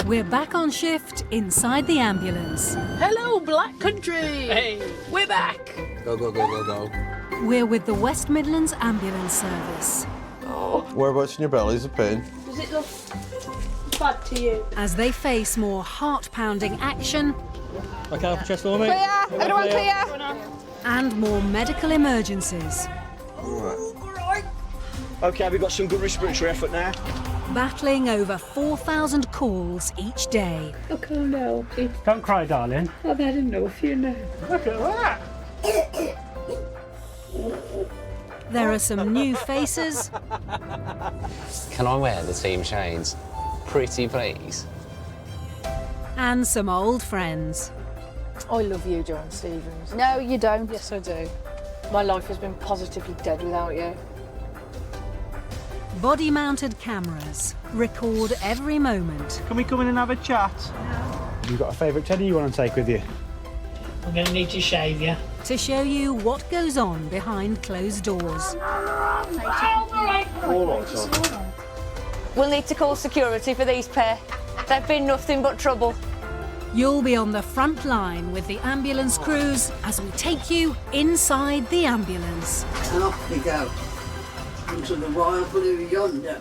We're back on shift inside the ambulance. Hello, Black Country! Hey, we're back! Go, go, go, go, go. We're with the West Midlands Ambulance Service. Oh. Whereabouts in your belly is a pain? Does it look bad to you? As they face more heart-pounding action Okay, up chest for me. Clear! Everyone clear! and more medical emergencies. Okay, we've got some good respiratory effort now. Battling over 4,000 calls each day. Look, oh no, please. Don't cry, darling. I've had enough, you know. Look at that. There are some new faces Can I wear the team shades? Pretty please. and some old friends. I love you, Joanne Stevens. No, you don't. Yes, I do. My life has been positively dead without you. Body-mounted cameras record every moment. Can we come in and have a chat? You got a favourite teddy you want to take with you? I'm going to need to shave you. To show you what goes on behind closed doors. We'll need to call security for these pair. They've been nothing but trouble. You'll be on the front line with the ambulance crews as we take you inside the ambulance. And off we go into the wild blue yonder.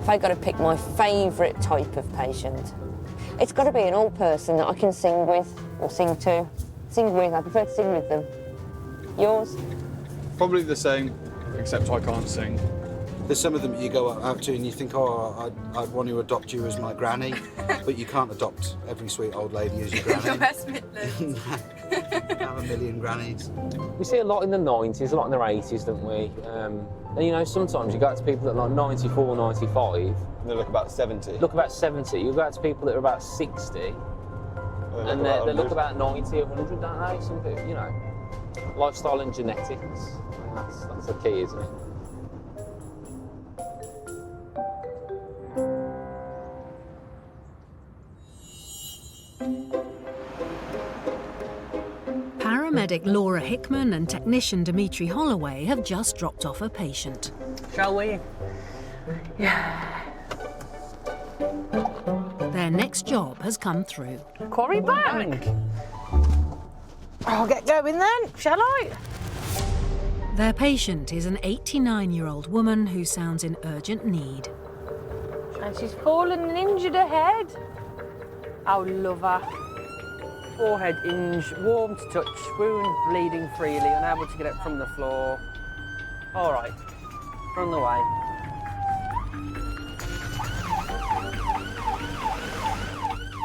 If I got to pick my favourite type of patient, it's got to be an old person that I can sing with or sing to. Sing with, I prefer to sing with them. Yours? Probably the same, except I can't sing. There's some of them you go out to and you think, oh, I'd want to adopt you as my granny, but you can't adopt every sweet old lady as your granny. You're West Midlands. Have a million grannies. We see a lot in the 90s, a lot in the 80s, don't we? And you know, sometimes you go out to people that are like 94, 95. And they look about 70. Look about 70. You go out to people that are about 60. And they look about 90 or 100, don't they? Some people, you know, lifestyle and genetics. That's the key, isn't it? Paramedic Laura Hickman and technician Dimitri Holloway have just dropped off a patient. Shall we? Their next job has come through. Quarry bank. I'll get going then, shall I? Their patient is an 89-year-old woman who sounds in urgent need. And she's fallen and injured her head. Oh, love her. Forehead inch, warm to touch, wound bleeding freely, unable to get up from the floor. All right, on the way.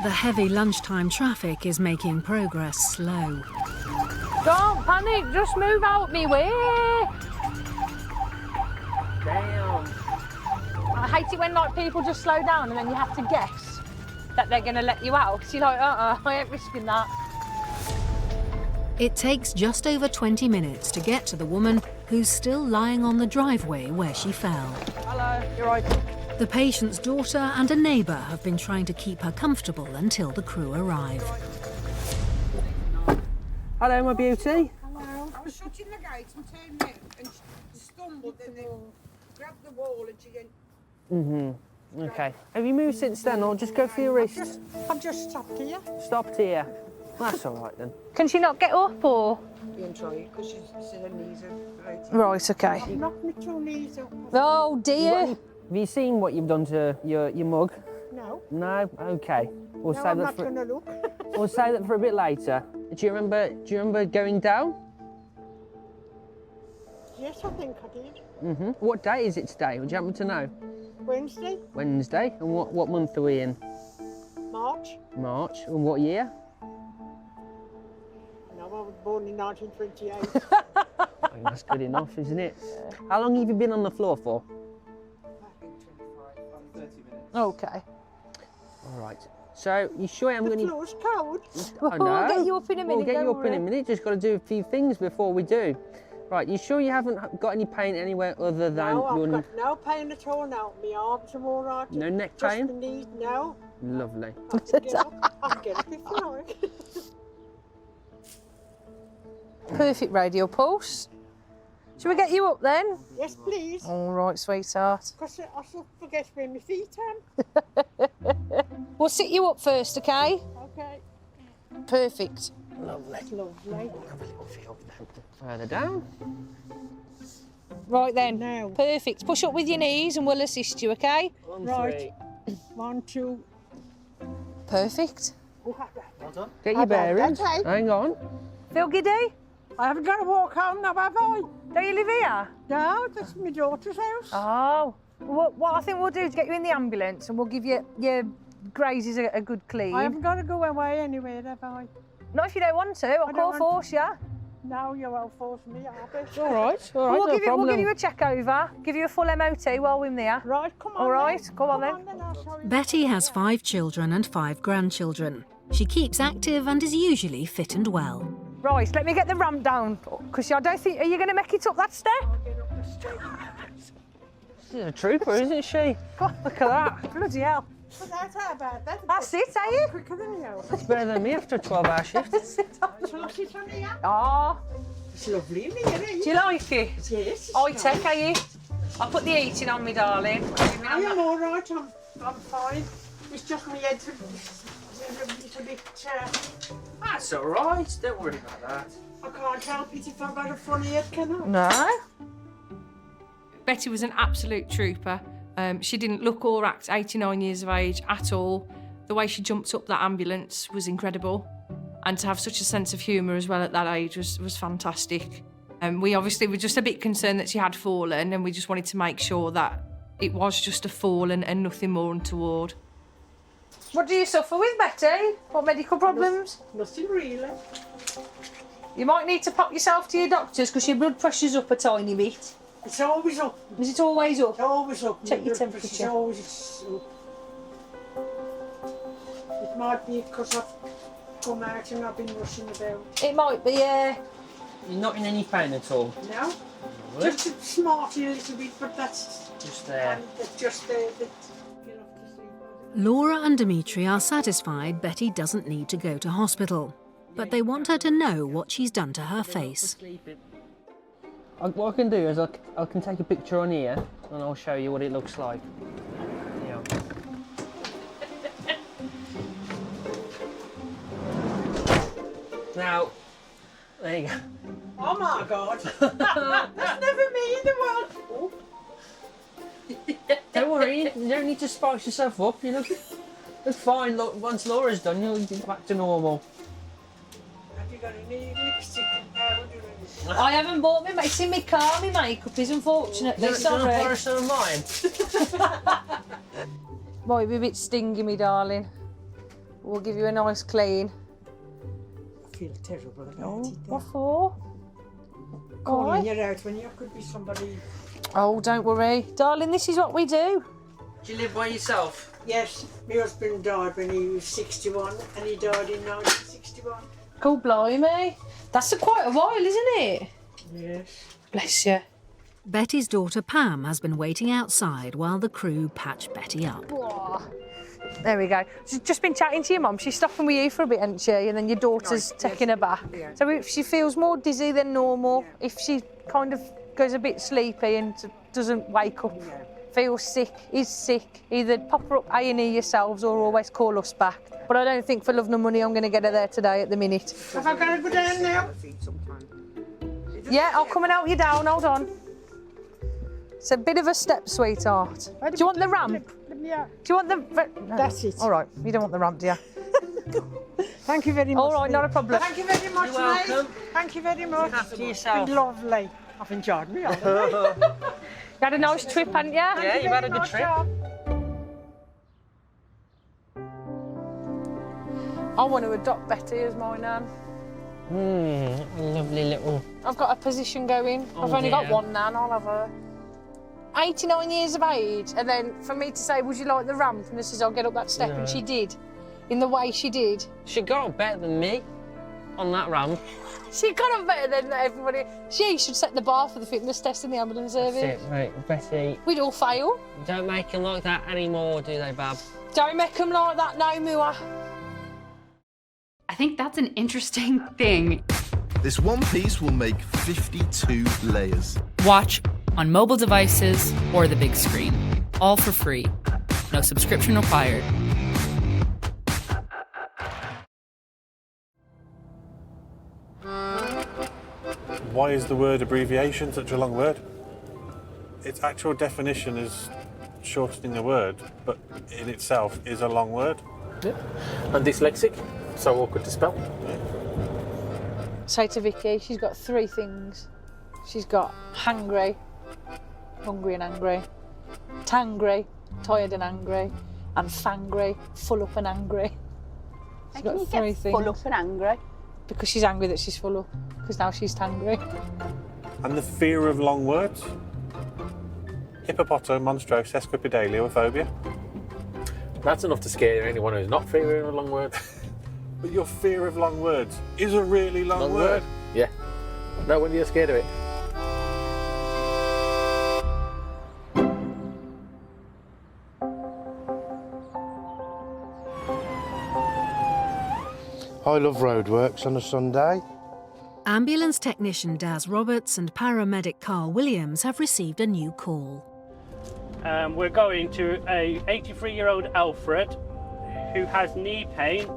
The heavy lunchtime traffic is making progress slow. Don't panic, just move out me way. Damn. I hate it when like people just slow down and then you have to guess that they're going to let you out. You're like, I ain't risking that. It takes just over 20 minutes to get to the woman who's still lying on the driveway where she fell. Hello, you're right. The patient's daughter and a neighbour have been trying to keep her comfortable until the crew arrive. Hello, my beauty. Hello. I was shutting the gate and turned round and she stumbled and then grabbed the wall and she went... Okay. Have you moved since then, or just go for your wrists? I've just stopped here. Stopped here. That's all right then. Can she not get up or? You can try it because she said her knees are right. Right, okay. I've knocked my two knees up. Oh dear. Have you seen what you've done to your mug? No. No? Okay. We'll No, save I'm that not for. going to look. We'll save that for a bit later. Do you remember going down? Yes, I think I did. What day is it today? Would you happen to know? Wednesday, Wednesday. And what month are we in? March. March. And what year? No, I was born in 1928. Oh, that's good enough, isn't it? How long have you been on the floor for? I think 25, 30 minutes. Okay. All right. So, you sure I'm going The to... floor's cold. Oh, no. We'll get you up in a minute. We'll get you up in a minute. Just got to do a few things before we do. Right, you sure you haven't got any pain anywhere other than No, your... I've got no pain at all now. My arms are all right. No neck Just pain? my knees, no. Lovely. I can get up. I can get up if you like. Perfect radial pulse. Shall we get you up then? Yes, please. All right, sweetheart. Because I shall forget where my feet are. We'll sit you up first, okay? Okay. Perfect. Lovely. Lovely. Further down. Right then. Now. Perfect. Push up with your knees and we'll assist you, okay? Right. 1, 2. Perfect. Get your bearings. okay. Hang on. Feel giddy? I haven't got to walk home now, have I? Don't you live here? No, that's my daughter's house. Oh. What I think we'll do is get you in the ambulance and we'll give you your grazes a good clean. I haven't got to go away anywhere, have I? Not if you don't want to. I don't can't want force you. No, you won't force me, Albert. All right, all right, We'll no problem. give you a check over, give you a full MOT while we're in there. Right, come on. All right, then. come on then. I'll show you. Betty has 5 children and 5 grandchildren. She keeps active and is usually fit and well. Right, let me get the ramp down, because I don't think... Are you going to make it up that step? I'll get up the steps. She's a trooper, isn't she? God, look at that. Bloody hell. But that's how bad that. That's it, are you? Quicker than you. It's better than me after a 12-hour shift. Shall I sit on here? Oh, It's lovely in here, do you like it? Yes. I take it. I'll put the heating on me, darling. I am all right. I'm fine. It's just my head's a little bit... That's all right. Don't worry about that. I can't help it if I've got a funny head, can I? No. Betty was an absolute trooper. She didn't look or act 89 years of age at all. The way she jumped up that ambulance was incredible. And to have such a sense of humour as well at that age was fantastic. We obviously were just a bit concerned that she had fallen, and we just wanted to make sure that it was just a fall and nothing more untoward. What do you suffer with, Betty? What medical problems? Nothing really. You might need to pop yourself to your doctors because your blood pressure's up a tiny bit. It's always up. Is it always up? It's always up. Check your It's temperature. always up. It might be because I've come out and I've been rushing about. It might be, yeah. You're not in any pain at all? No? Just a smarty a little bit, but that's Just there. just there. That you'll have to sleep on. Laura and Dimitri are satisfied Betty doesn't need to go to hospital, but they want her to know what she's done to her face. What I can do is I can take a picture on here and I'll show you what it looks like. Yeah. Now, there you go. Oh my God! That's never me in the world. Don't worry, you don't need to spice yourself up. You look fine. Look, once Laura's done, you'll be back to normal. Have you got any lipstick and powder? I haven't bought me, it's in my car, my makeup is unfortunately. Do you want to borrow Sorry. some of mine? Might be a bit stingy, me darling. We'll give you a nice clean. I feel terrible about Oh, it. what for? Calling you out when you could be somebody. Oh, don't worry. Darling, this is what we do. Do you live by yourself? Yes, my husband died when he was 61 and he died in 1961. Cool, blimey. That's quite a while, isn't it? Yes. Bless you. Betty's daughter Pam has been waiting outside while the crew patch Betty up. There we go. She's just been chatting to your mum. She's stopping with you for a bit, hasn't she? And then your daughter's taking her back. Yeah. So if she feels more dizzy than normal, if she kind of goes a bit sleepy and doesn't wake up, feels sick, is sick, either pop her up A&E yourselves or always call us back. But I don't think for love nor money I'm going to get her there today at the minute. Have I got to go down now? Yeah, I'll come and help you down. Hold on. It's a bit of a step, sweetheart. Do you want the ramp? Yeah. Do you want the... No. That's it. All right, you don't want the ramp, do you? Thank you very much. All right, not a problem. Thank you very much, You're welcome. mate. Thank you very much. Look after It's yourself. been lovely. I've enjoyed me. Haven't You had a nice trip, hadn't you? Yeah, you've had a good trip. I want to adopt Betty as my nan. Lovely little... I've got a position going. Oh, I've only got dear. one nan, I'll have her. 89 years of age, and then for me to say, would you like the ramp? And she says, I'll get up that step, No. and she did. In the way she did. She got better than me. on that ramp. She got on better than everybody. She should set the bar for the fitness test in the ambulance service. That's it, right, Betty. We'd all fail. Don't make them like that anymore, do they, Bab? Don't make them like that now, Mua. I think that's an interesting thing. This one piece will make 52 layers. Watch on mobile devices or the big screen. All for free. No subscription required. Why is the word abbreviation such a long word? Its actual definition is shortening a word, but in itself is a long word. Yeah. I'm dyslexic, so awkward to spell. Say to Vicky, she's got 3 things. She's got hungry, hungry and angry, tangry, tired and angry, and fangry, full up and angry. She's got 3 things. Full up and angry? Because she's angry that she's full up, because now she's tangry. And the fear of long words? Hippopoto, monstro, sesquipedaliophobia. That's enough to scare anyone who's not fearing a long word. But your fear of long words is a really long word. Yeah. No wonder you're scared of it. I love roadworks on a Sunday. Ambulance technician Daz Roberts and paramedic Carl Williams have received a new call. We're going to a 83-year-old Alfred who has knee pain.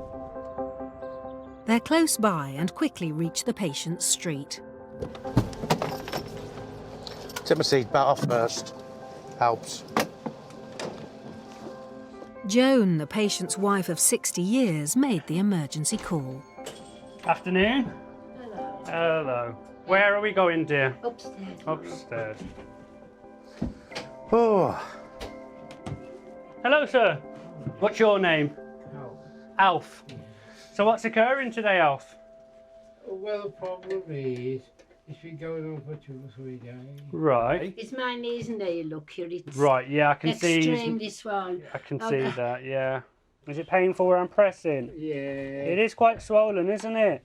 They're close by and quickly reach the patient's street. Take my seat back off first. Helps. Joan, the patient's wife of 60 years, made the emergency call. Afternoon. Hello. Hello. Where are we going, dear? Upstairs. Upstairs. Oh. Hello, sir. What's your name? Alf. So what's occurring today, Alf? Well, the problem is, it's been going on for 2 or 3 days. Right. It's my knees and there, look here. It's Right, yeah, I can see. Extremely swollen. I can see that, yeah. Is it painful where I'm pressing? Yeah. It is quite swollen, isn't it?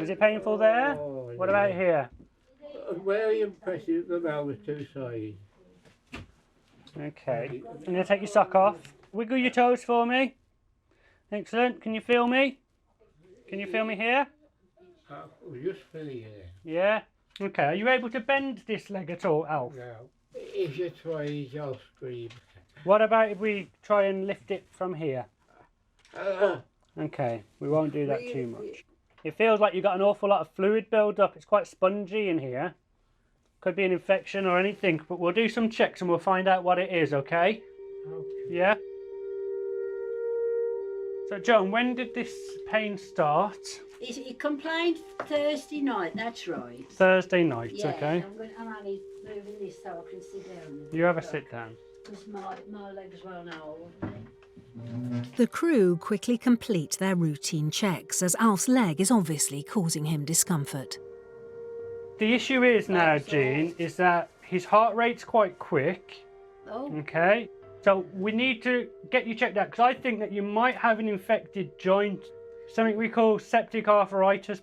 Is it painful there? Oh, What about here? Where are you pressing the valve 2 sides? Okay. I'm going to take your sock off. Wiggle your toes for me. Excellent. Can you feel me? Can you feel me here? Just feeling it. Yeah? Okay. Are you able to bend this leg at all, Alf? No. If you try, I'll scream. What about if we try and lift it from here? Okay. We won't do that too much. It feels like you've got an awful lot of fluid build-up. It's quite spongy in here. Could be an infection or anything, but we'll do some checks and we'll find out what it is, okay? Yeah? So, Joan, when did this pain start? He complained Thursday night, that's right. Thursday night, Yeah, okay. I'm only moving this so I can sit down. You have a sit down. Because my legs won't hold. The crew quickly complete their routine checks as Alf's leg is obviously causing him discomfort. The issue is now, Jean, is that his heart rate's quite quick. Oh. Okay? So we need to get you checked out because I think that you might have an infected joint, something we call septic arthritis,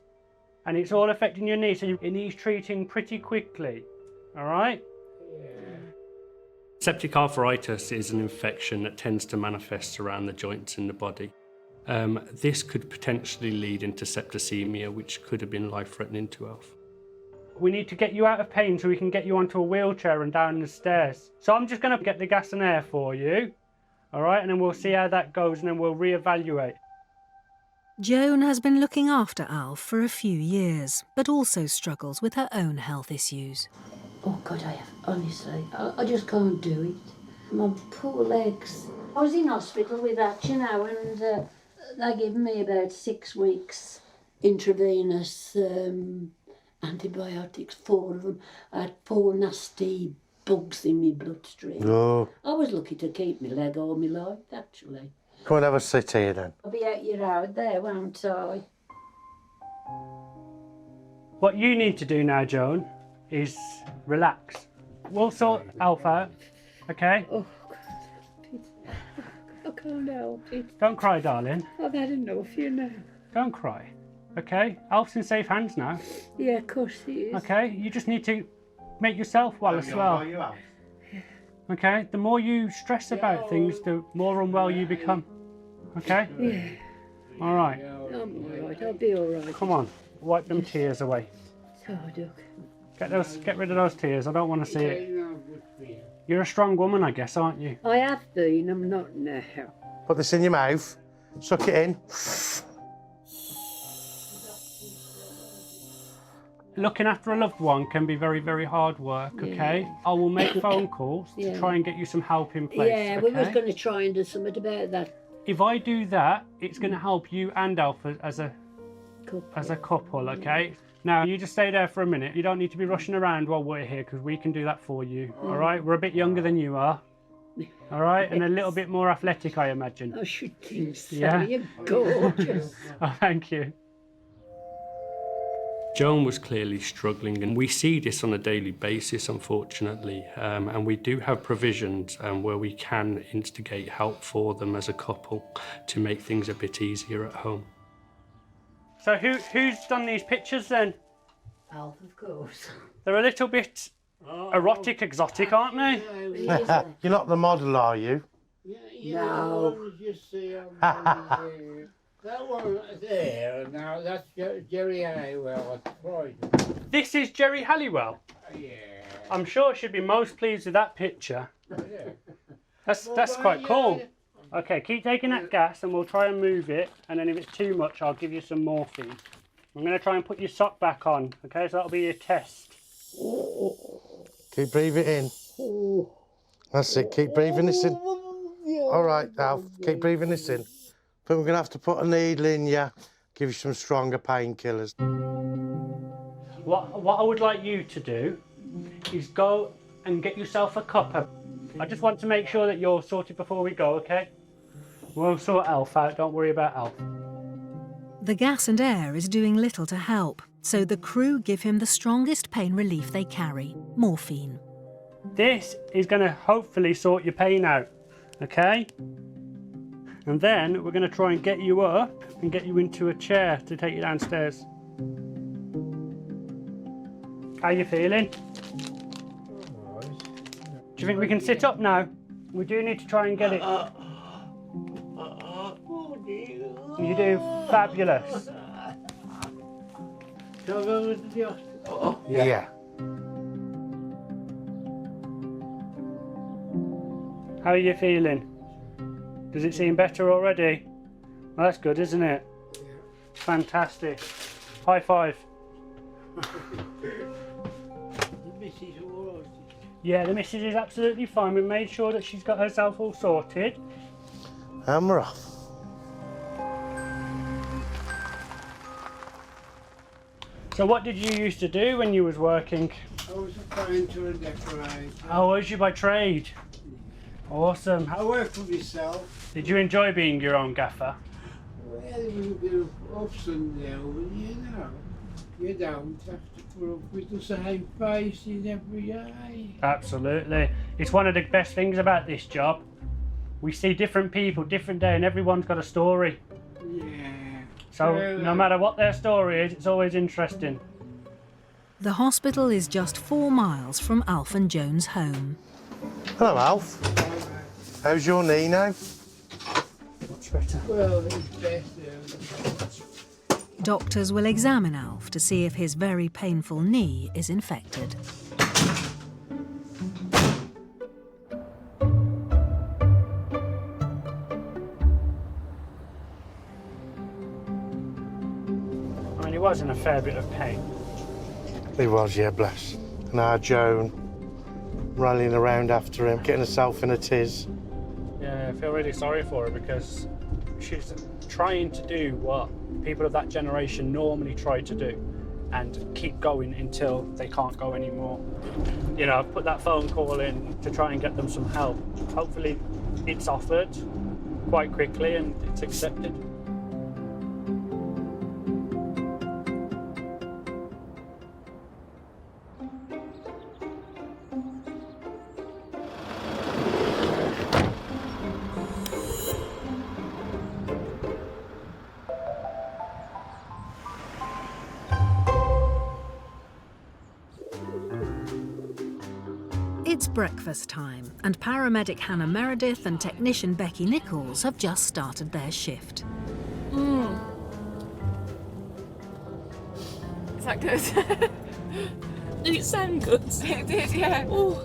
and it's all affecting your knee, so it needs treating pretty quickly. All right? Septic arthritis is an infection that tends to manifest around the joints in the body. This could potentially lead into septicemia, which could have been life-threatening to Alf. We need to get you out of pain so we can get you onto a wheelchair and down the stairs. So I'm just going to get the gas and air for you, all right? And then we'll see how that goes and then we'll reevaluate. Joan has been looking after Alf for a few years, but also struggles with her own health issues. Oh God, I have, honestly. I just can't do it. My poor legs. I was in hospital with that, you know, and they gave me about 6 weeks intravenous antibiotics, 4 of them. I had 4 nasty bugs in my bloodstream. Oh. I was lucky to keep my leg all my life, actually. Come and have a sit here then. I'll be out your road there, won't I? What you need to do now, Joan, is relax. We'll sort Alf out, okay? Oh, God. I can't help it. Don't cry, darling. I've had enough, you know. Don't cry. Okay? Alf's in safe hands now. Yeah, of course he is. Okay? You just need to make yourself well as well. Okay? The more you stress about things, the more unwell you become. Okay? Yeah. All right. I'm all right. I'll be all right. Come on. Wipe them tears away. So, Duck. Get rid of those tears. I don't want to see it. You're a strong woman, I guess, aren't you? I have been. I'm not now. Put this in your mouth. Suck it in. Looking after a loved one can be very, very hard work, okay? Yeah. I will make phone calls to Yeah. try and get you some help in place, Yeah, we was okay? going to try and do something about that. If I do that, it's going to help you and Alpha as a couple, okay? Now, you just stay there for a minute. You don't need to be rushing around while we're here because we can do that for you, all right? We're a bit younger than you are, all right? And a little bit more athletic, I imagine. I should think so. Yeah? You're gorgeous. Oh, thank you. Joan was clearly struggling, and we see this on a daily basis, unfortunately, and we do have provisions where we can instigate help for them as a couple to make things a bit easier at home. So who's done these pictures then? Alf, of course. They're a little bit erotic, exotic, aren't they? You're not the model, are you? No. That one there, now that's Jerry Halliwell. This is Jerry Halliwell. Yeah. I'm sure she'd be most pleased with that picture. Yeah. That's quite cool. Okay, keep taking that gas and we'll try and move it, and then if it's too much I'll give you some morphine. I'm going to try and put your sock back on, okay, so that'll be your test. Keep breathing in. That's it, keep breathing this in. All right, Alf, keep breathing this in. But we're going to have to put a needle in you, give you some stronger painkillers. What I would like you to do is go and get yourself a cuppa. I just want to make sure that you're sorted before we go, okay? We'll sort Alf out, don't worry about Alf. The gas and air is doing little to help, so the crew give him the strongest pain relief they carry, morphine. This is going to hopefully sort your pain out, okay? And then we're going to try and get you up and get you into a chair to take you downstairs. How you feeling? Do you think we can sit up now? We do need to try and get it. You do fabulous. Shall I go to the hospital? Yeah. How are you feeling? Does it seem better already? Well, that's good, isn't it? Yeah. Fantastic. High five. Yeah, the missus is absolutely fine. We've made sure that she's got herself all sorted. And we're off. So what did you used to do when you was working? I was a painter and decorator. Oh, was you by trade? Awesome. I work for myself. Did you enjoy being your own gaffer? Well, there was a bit of ups and downs, you know. You don't have to put up with the same faces every day. Absolutely. It's one of the best things about this job. We see different people, different day, and everyone's got a story. Yeah. So Well, no matter what their story is, it's always interesting. The hospital is just 4 miles from Alf and Joan's home. Hello, Alf. How's your knee now? Much better. Well, it's better. Doctors will examine Alf to see if his very painful knee is infected. I mean, he was in a fair bit of pain. He was, yeah, bless. And our Joan rallying around after him, getting herself in a tiz. Yeah, I feel really sorry for her because she's trying to do what people of that generation normally try to do and keep going until they can't go anymore. You know, I've put that phone call in to try and get them some help. Hopefully it's offered quite quickly and it's accepted. breakfast time, and paramedic Hannah Meredith and technician Becky Nichols have just started their shift. Is that good? Did it sound good? It did, yeah. Ooh.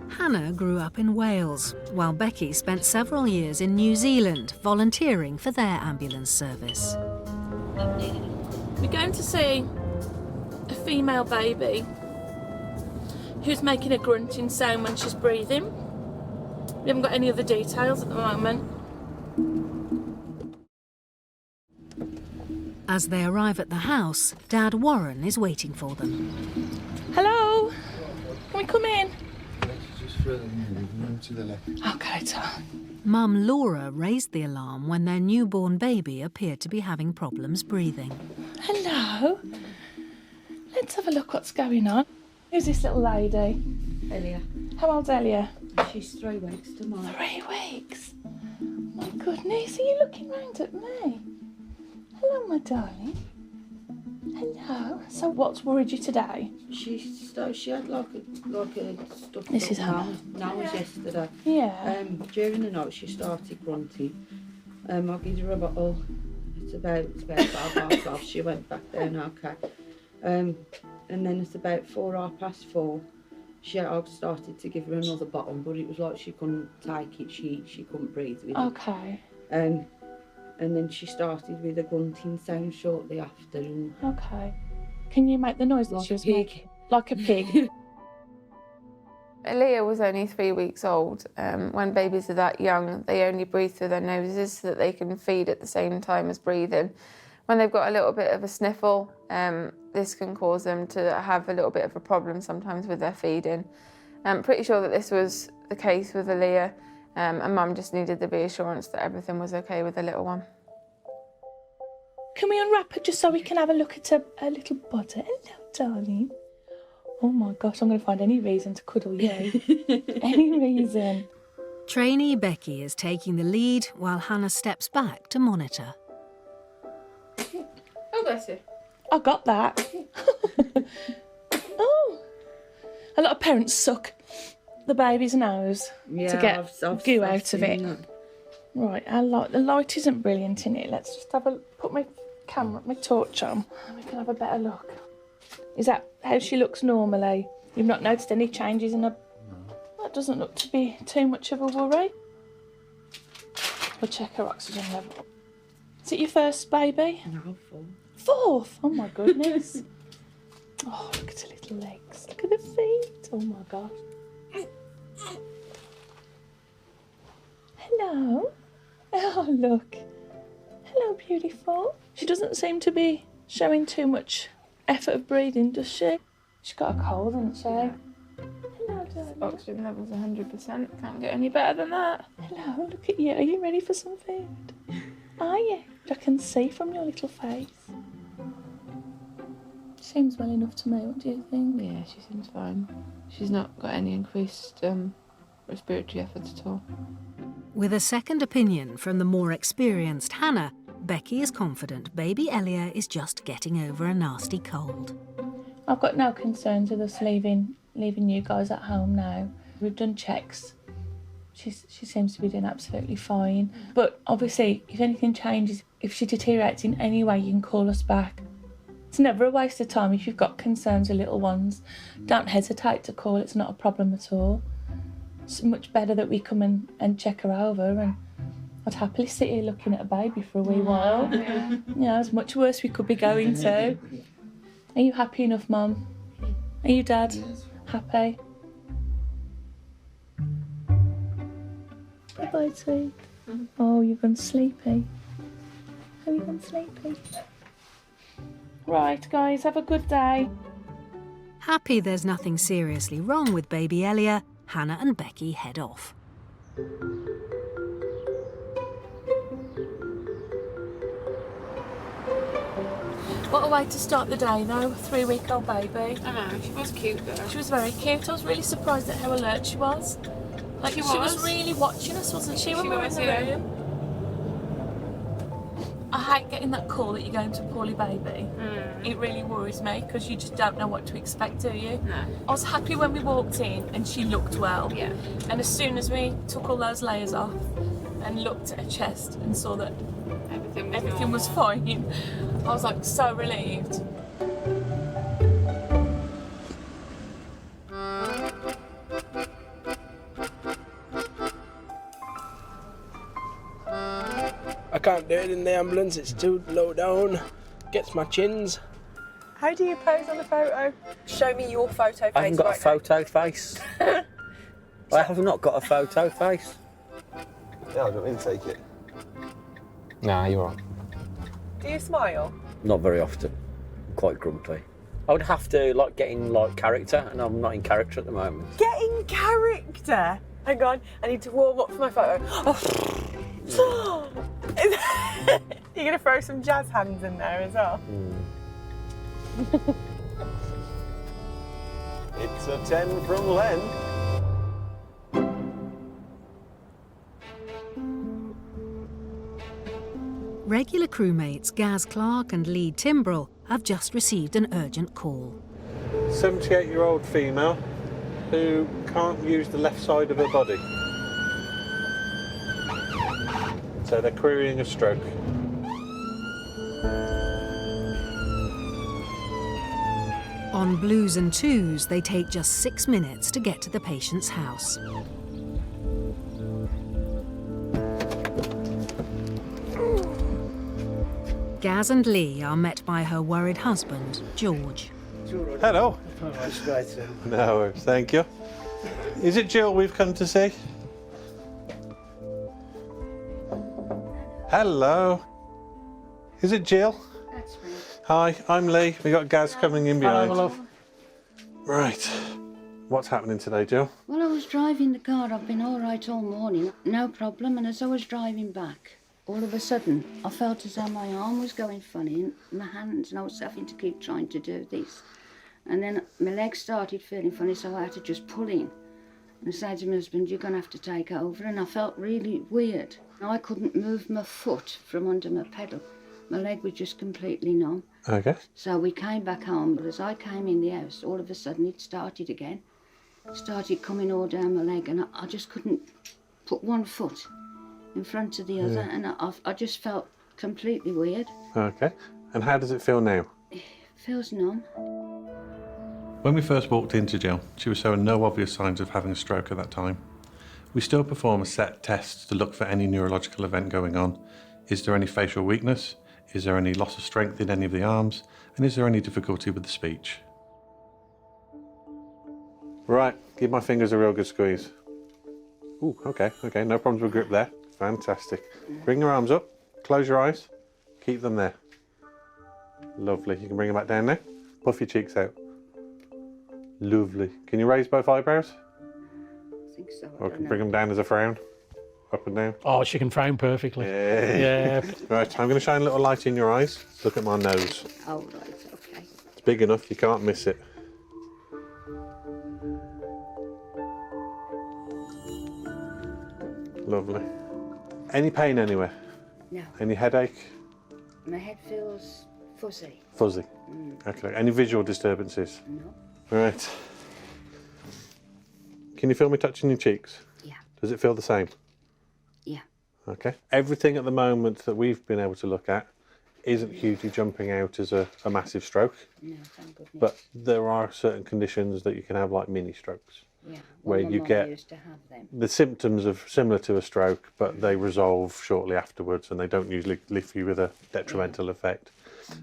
Hannah grew up in Wales, while Becky spent several years in New Zealand volunteering for their ambulance service. We're going to see a female baby who's making a grunting sound when she's breathing. We haven't got any other details at the moment. As they arrive at the house, Dad Warren is waiting for them. Hello? Can we come in? Just further to the left. Okay, Tom. Mum Laura raised the alarm when their newborn baby appeared to be having problems breathing. Hello? Let's have a look what's going on. Who's this little lady? Elia. How old's Elia? She's 3 weeks tomorrow. 3 weeks? My goodness, are you looking round at me? Hello, my darling. Hello. So what's worried you today? She had like a stuff. This is Hannah. That was yesterday. Yeah. During the night she started grunting. I gave her a bottle. It's about 12:30. She went back down okay. And then it's about 4:04. I started to give her another bottle, but it was like she couldn't take it. She couldn't breathe with it. Okay. And then she started with a grunting sound shortly after. And Okay. Can you make the noise that she was making? Like a pig. Aaliyah was only 3 weeks old. When babies are that young, they only breathe through their noses so that they can feed at the same time as breathing. When they've got a little bit of a sniffle, this can cause them to have a little bit of a problem sometimes with their feeding. I'm pretty sure that this was the case with Aaliyah, and Mum just needed the reassurance that everything was okay with the little one. Can we unwrap her just so we can have a look at her little body? Hello, darling. Oh my gosh, I'm going to find any reason to cuddle you. Any reason. Trainee Becky is taking the lead while Hannah steps back to monitor. Oh, bless you. I got that. Oh. A lot of parents suck the baby's nose to get I've goo out of it. seen that. Right, the light isn't brilliant in it. Let's just put my torch on, and we can have a better look. Is that how she looks normally? You've not noticed any changes in her? No. That doesn't look to be too much of a worry. We'll check her oxygen level. Is it your first baby? No, 4th? Oh my goodness. Oh, look at her little legs. Look at her feet. Oh my gosh. Hello. Oh, look. Hello, beautiful. She doesn't seem to be showing too much effort of breathing, does she? She's got a cold, hasn't she? Hello, darling. Oxygen level's 100%. Can't get any better than that. Hello, look at you. Are you ready for some food? Are you? I can see from your little face. Seems well enough to me. What do you think? Yeah, she seems fine. She's not got any increased respiratory effort at all. With a second opinion from the more experienced Hannah, Becky is confident baby Elia is just getting over a nasty cold. I've got no concerns with us leaving you guys at home now. We've done checks. She seems to be doing absolutely fine. But obviously, if anything changes, if she deteriorates in any way, you can call us back. It's never a waste of time if you've got concerns with little ones. Don't hesitate to call, it's not a problem at all. It's much better that we come and check her over, and I'd happily sit here looking at a baby for a wee while. Yeah. You know, there's much worse we could be going to. Are you happy enough, Mum? Are you, Dad? Yes. Happy? Bye-bye, sweet. Oh, you've gone sleepy. Have you gone sleepy? Right, guys, have a good day. Happy there's nothing seriously wrong with baby Elia, Hannah and Becky head off. What a way to start the day, though. 3-week-old baby. I know, she was cute though. She was very cute. I was really surprised at how alert she was. Like, she was really watching us, wasn't she, when we were in the room? I hate getting that call that you're going to a poorly baby. It really worries me because you just don't know what to expect, do you? No. I was happy when we walked in and she looked well. Yeah. And as soon as we took all those layers off and looked at her chest and saw that everything was fine, I was like so relieved. I can't do it in the ambulance, it's too low down. Gets my chins. How do you pose on the photo? Show me your photo face. I haven't got a photo face. I have not got a photo face. Yeah, I don't mean to take it. Nah, you're right. Do you smile? Not very often. I'm quite grumpy. I would have to like get in like character, and I'm not in character at the moment. Get in character. Hang on, I need to warm up for my photo. Oh. You're gonna throw some jazz hands in there as well. It's a 10 from Len. Regular crewmates Gaz Clark and Lee Timbrell have just received an urgent call. 78-year-old female who can't use the left side of her body. So they're querying a stroke. On blues and twos, they take just 6 minutes to get to the patient's house. Gaz and Lee are met by her worried husband, George. Hello. No, thank you. Is it Jill we've come to see? Hello. Is it Jill? That's me. Hi, I'm Lee. We got Gaz coming in behind. Hello, love. Right. What's happening today, Jill? Well, I was driving the car. I've been all right all morning, no problem. And as I was driving back, all of a sudden, I felt as though my arm was going funny and my hands, and I was having to keep trying to do this. And then my legs started feeling funny, so I had to just pull in. And I said to my husband, you're going to have to take over. And I felt really weird. I couldn't move my foot from under my pedal. My leg was just completely numb. Okay. So we came back home, but as I came in the house, all of a sudden it started again. It started coming all down my leg, and I just couldn't put one foot in front of the other, and I just felt completely weird. Okay. And how does it feel now? It feels numb. When we first walked into Jill, she was showing no obvious signs of having a stroke at that time. We still perform a set test to look for any neurological event going on. Is there any facial weakness? Is there any loss of strength in any of the arms? And is there any difficulty with the speech? Right, give my fingers a real good squeeze. Ooh, okay, no problems with grip there. Fantastic. Bring your arms up, close your eyes, keep them there. Lovely, you can bring them back down now. Puff your cheeks out. Lovely. Can you raise both eyebrows? I think so. Or can bring them down as a frown? Up and down? Oh, she can frown perfectly. Yeah. Right, I'm going to shine a little light in your eyes. Look at my nose. Oh, right, okay. It's big enough, you can't miss it. Lovely. Any pain anywhere? No. Any headache? My head feels fuzzy. Fuzzy? Okay. Any visual disturbances? No. Right. Can you feel me touching your cheeks? Yeah. Does it feel the same? Yeah. Okay. Everything at the moment that we've been able to look at isn't hugely jumping out as a massive stroke. No, thank goodness. But there are certain conditions that you can have, like mini strokes. Yeah. Where my you mum get used to have them. the symptoms of similar to a stroke, but they resolve shortly afterwards, and they don't usually leave you with a detrimental effect.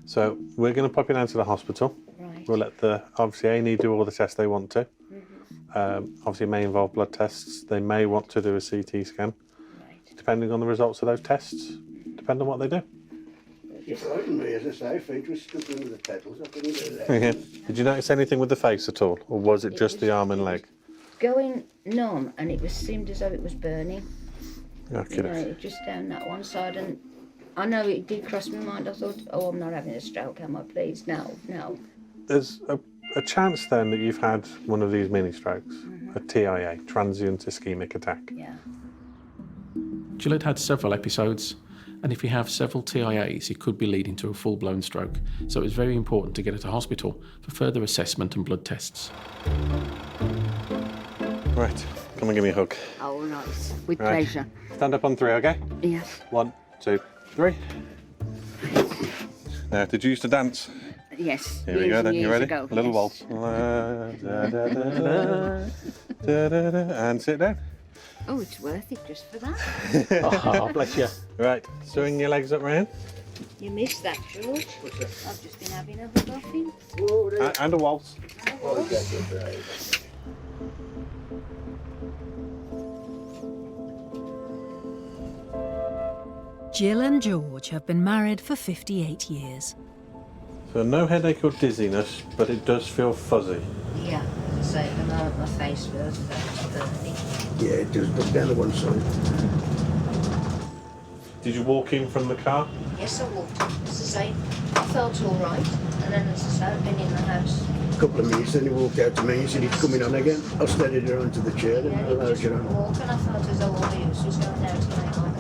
So we're going to pop you down to the hospital. Right. We'll let the obviously A&E do all the tests they want to. Obviously, it may involve blood tests. They may want to do a CT scan, depending on the results of those tests. Depend on what they do. You frightened me, as I say. Feet were stuck under the pedals. I couldn't do that. Did you notice anything with the face at all, or was it just the arm and leg? Going numb, and it seemed as though it was burning. Okay. You know, just down that one side, and I know it did cross my mind. I thought, oh, I'm not having a stroke, am I? Please, no. There's a chance then that you've had one of these mini strokes, a TIA, transient ischemic attack. Yeah. Jill had several episodes, And if you have several TIAs, it could be leading to a full-blown stroke. So it's very important to get her to hospital for further assessment and blood tests. Right, come and give me a hug. Oh, nice. With Right. pleasure. Stand up on 3, okay? Yes. 1, 2, 3. Now, did you used to dance? Yes. Here we go then, you ready? Ago, A little yes. waltz. And sit down. Oh, it's worth it just for that. Oh, bless you. Right, swing your legs up round. You missed that, George. I've just been having a hug off him. And a waltz. Jill and George have been married for 58 years. So no headache or dizziness, but it does feel fuzzy. Yeah, as I say, at the moment my face feels burning. Yeah, it does. Look down to one side. Did you walk in from the car? Yes, I walked. As I say, I felt all right. And then, as I say, I've been in the house. A couple of minutes, then he walked out to me and said he's coming on again. I steadied her onto the chair and Yeah, he allowed just you on. walked, and I felt as though all the use was going out of my eye.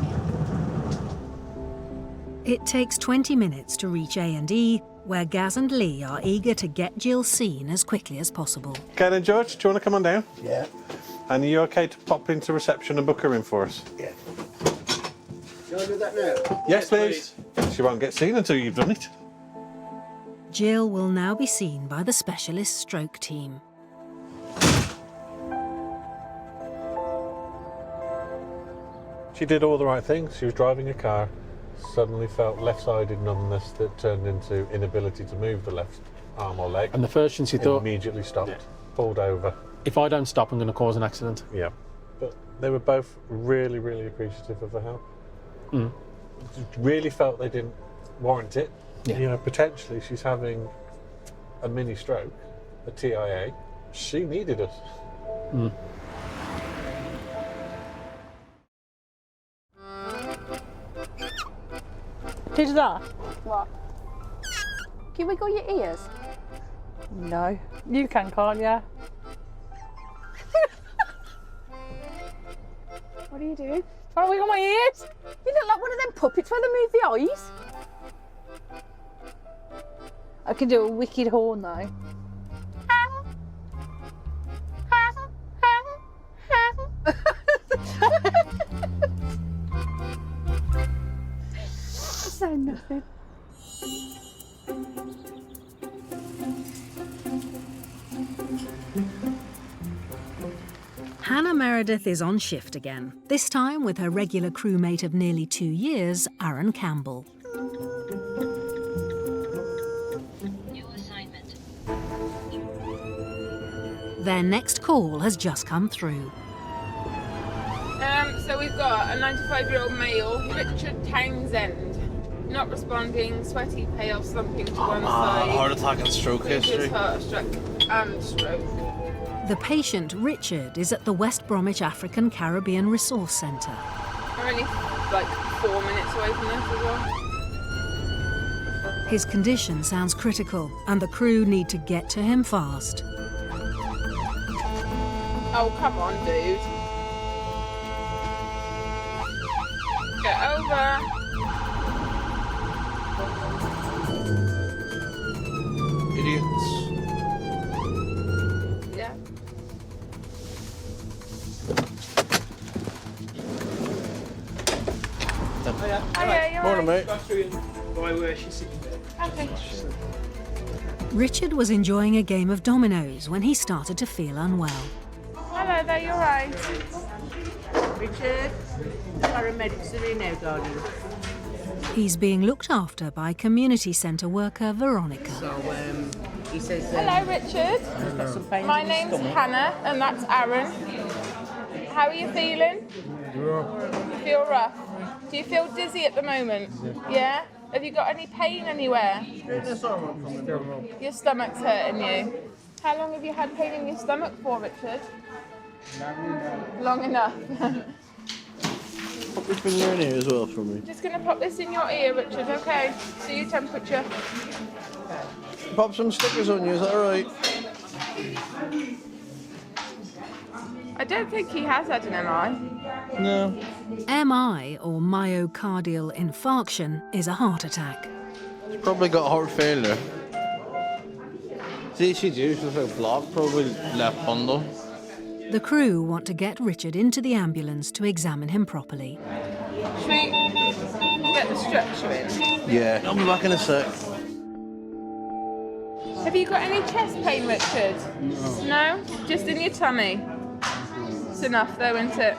It takes 20 minutes to reach A&E, where Gaz and Lee are eager to get Jill seen as quickly as possible. Okay then, George, do you want to come on down? Yeah. And are you okay to pop into reception and book her in for us? Yeah. Can I do that now? Yes, please. She won't get seen until you've done it. Jill will now be seen by the specialist stroke team. She did all the right things. She was driving a car, suddenly felt left-sided numbness that turned into inability to move the left arm or leg. And the first thing she thought... Immediately stopped, pulled over. If I don't stop, I'm going to cause an accident. Yeah. But they were both really, really appreciative of the help. Mm. Really felt they didn't warrant it. Yeah. You know, potentially she's having a mini stroke, a TIA. She needed us. Mm. Who's that? What? Can you wiggle your ears? No. You can't you? What are you doing? Trying to wiggle my ears? You look like one of them puppets where they move the eyes. I can do a wicked horn though. Say nothing. Hannah Meredith is on shift again, this time with her regular crewmate of nearly 2 years, Aaron Campbell. New assignment. Their next call has just come through. So we've got a 95-year-old male, Richard Townsend, not responding, sweaty, pale, slumping to one side. Heart attack and stroke history. Heart attack and stroke. The patient, Richard, is at the West Bromwich African Caribbean Resource Centre. We're only like 4 minutes away from this as well. His condition sounds critical, and the crew need to get to him fast. Oh, come on, dude. Get over. Idiots. Yeah. Hiya, you're morning, right. mate. Go through and by where she's sitting there. Okay. Richard was enjoying a game of dominoes when he started to feel unwell. Hello there, you're right. Richard, paramedics are in now, darling. He's being looked after by community centre worker Veronica. So, he says... Hello, Richard. He's got some pain My in his name's stomach. Hannah, and that's Aaron. How are you feeling? You feel rough? Do you feel dizzy at the moment? Yeah? Have you got any pain anywhere? Your stomach's hurting you. How long have you had pain in your stomach for, Richard? Long enough. Put this in your ear as well for me. Just gonna pop this in your ear, Richard, okay? See your temperature. Pop some stickers on you, is that alright? I don't think he has had an MI. No. MI, or myocardial infarction, is a heart attack. He's probably got heart failure. ECG was like blocked, probably left bundle. The crew want to get Richard into the ambulance to examine him properly. Should we get the stretcher in? Yeah, I'll be back in a sec. Have you got any chest pain, Richard? No? Just in your tummy? It's enough though, isn't it?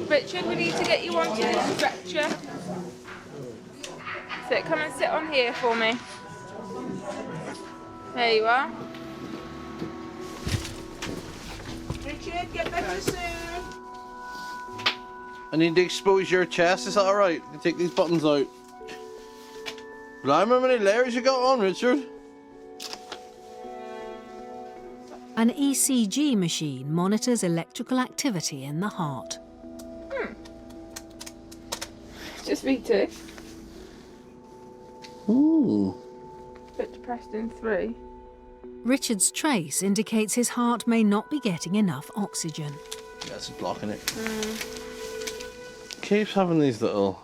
Richard, we need to get you onto the stretcher. So come and sit on here for me. There you are. Richard, get better soon. I need to expose your chest, is that alright? You take these buttons out. Blimey, how many layers you got on, Richard? An ECG machine monitors electrical activity in the heart. Just me too. Ooh. Bit depressed in 3. Richard's trace indicates his heart may not be getting enough oxygen. Yeah, it's blocking it. Keeps having these little,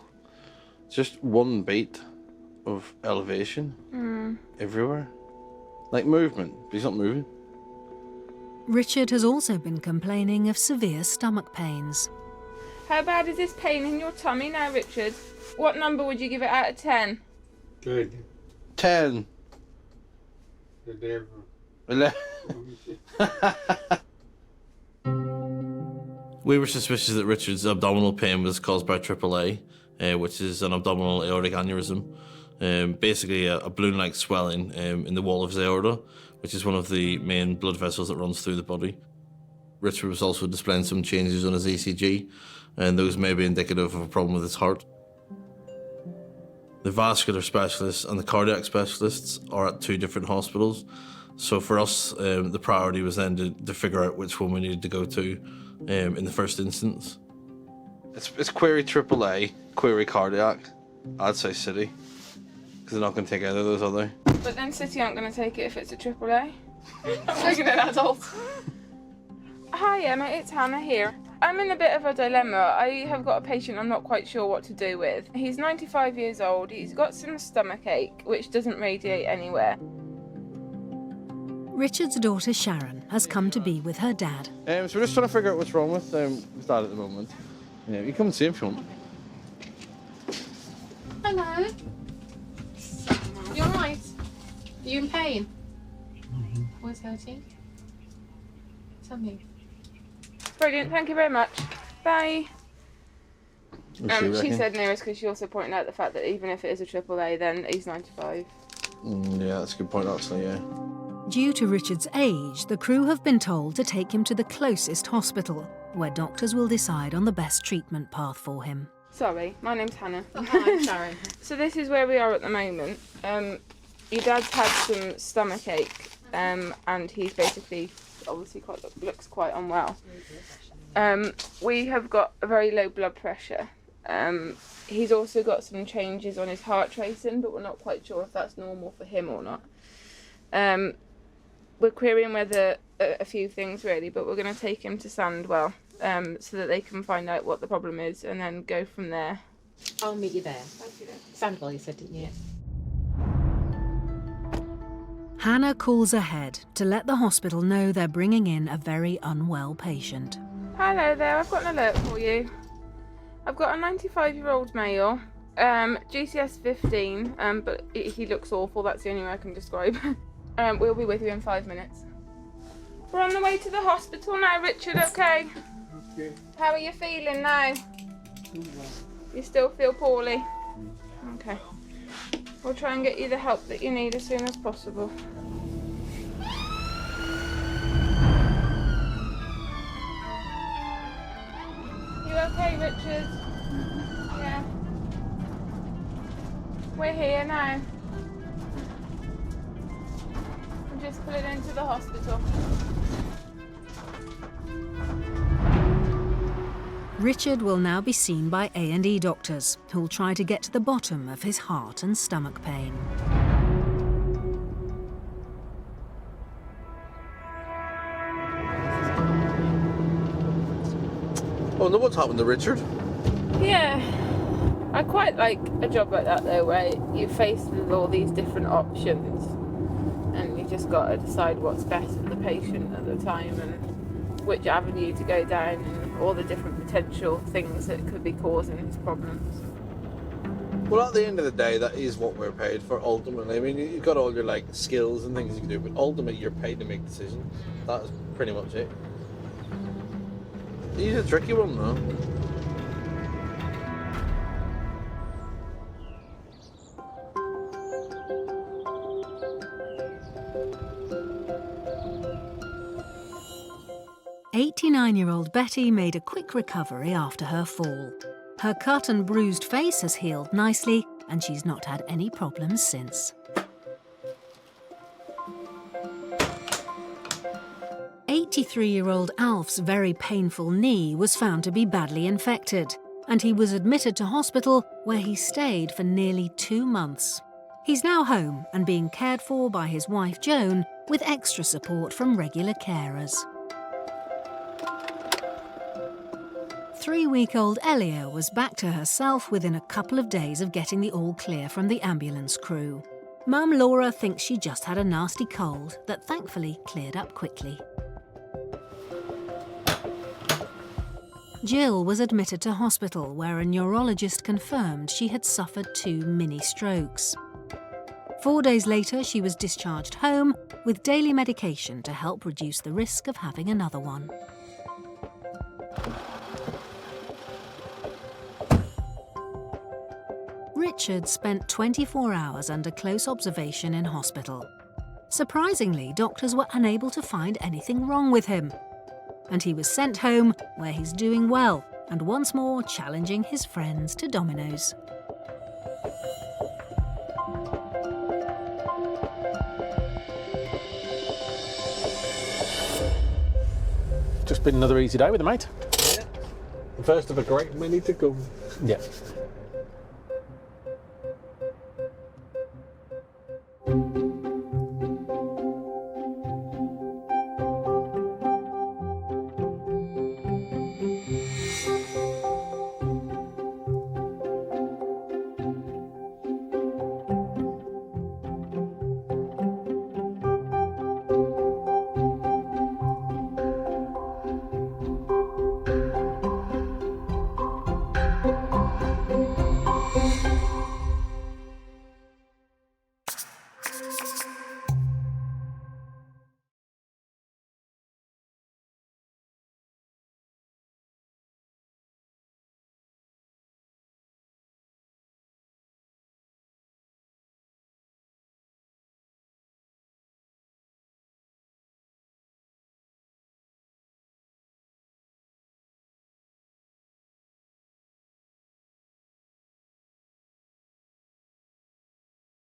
just one beat of elevation everywhere. Like movement, but he's not moving. Richard has also been complaining of severe stomach pains. How bad is this pain in your tummy now, Richard? What number would you give it out of 10? Good. 10. 11. We were suspicious that Richard's abdominal pain was caused by AAA, which is an abdominal aortic aneurysm. Basically a balloon-like swelling in the wall of his aorta, which is one of the main blood vessels that runs through the body. Richard was also displaying some changes on his ECG, and those may be indicative of a problem with his heart. The vascular specialists and the cardiac specialists are at 2 different hospitals, so for us, the priority was then to figure out which one we needed to go to in the first instance. It's query AAA, query cardiac. I'd say City, because they're not going to take either of those, are they? But then City aren't going to take it if it's a AAA. I'm looking at adults. Hi Emma, it's Hannah here. I'm in a bit of a dilemma. I have got a patient I'm not quite sure what to do with. He's 95 years old, he's got some stomach ache, which doesn't radiate anywhere. Richard's daughter Sharon has come to be with her dad. So we're just trying to figure out what's wrong with Dad at the moment. Yeah, you come and see him if you want. Hello. You alright? Are you in pain? What's hurting? Tell me. Brilliant, thank you very much. Bye. She said nearest because she also pointed out the fact that even if it is a AAA, then he's 95. Yeah, that's a good point actually, yeah. Due to Richard's age, the crew have been told to take him to the closest hospital, where doctors will decide on the best treatment path for him. Sorry, my name's Hannah. Hi, Sharon. So this is where we are at the moment. Your dad's had some stomach ache, and he's basically, obviously looks quite unwell. We have got a very low blood pressure. He's also got some changes on his heart tracing, but we're not quite sure if that's normal for him or not. We're querying whether a few things really, but we're going to take him to Sandwell so that they can find out what the problem is and then go from there. I'll meet you there. Sandwell, you said, didn't you? Hannah calls ahead to let the hospital know they're bringing in a very unwell patient. Hello there, I've got an alert for you. I've got a 95-year-old male, GCS 15, but he looks awful, that's the only way I can describe. We'll be with you in 5 minutes. We're on the way to the hospital now, Richard, okay? Okay. How are you feeling now? You still feel poorly? Okay. We'll try and get you the help that you need as soon as possible. You okay, Richard? Yeah. We're here now. I'm just pulling into the hospital. Richard will now be seen by A&E doctors, who'll try to get to the bottom of his heart and stomach pain. Oh, no, what's happened to Richard? Yeah. I quite like a job like that though, where you're faced with all these different options and you just got to decide what's best for the patient at the time and which avenue to go down and all the different potential things that could be causing his problems. Well, at the end of the day, that is what we're paid for, ultimately. I mean, you've got all your, like, skills and things you can do, but ultimately you're paid to make decisions. That's pretty much it. He's a tricky one, though. "89-year-old Betty made a quick recovery after her fall. Her cut and bruised face has healed nicely, and she's not had any problems since." 83-year-old Alf's very painful knee was found to be badly infected, and he was admitted to hospital where he stayed for nearly 2 months. He's now home and being cared for by his wife Joan, with extra support from regular carers. 3-week-old Elia was back to herself within a couple of days of getting the all clear from the ambulance crew. Mum Laura thinks she just had a nasty cold that thankfully cleared up quickly. Jill was admitted to hospital where a neurologist confirmed she had suffered 2 mini strokes. 4 days later, she was discharged home with daily medication to help reduce the risk of having another one. Richard spent 24 hours under close observation in hospital. Surprisingly, doctors were unable to find anything wrong with him, and he was sent home where he's doing well and once more challenging his friends to dominoes. Just been another easy day with a mate. Yeah. The first of a great many to come. Yeah.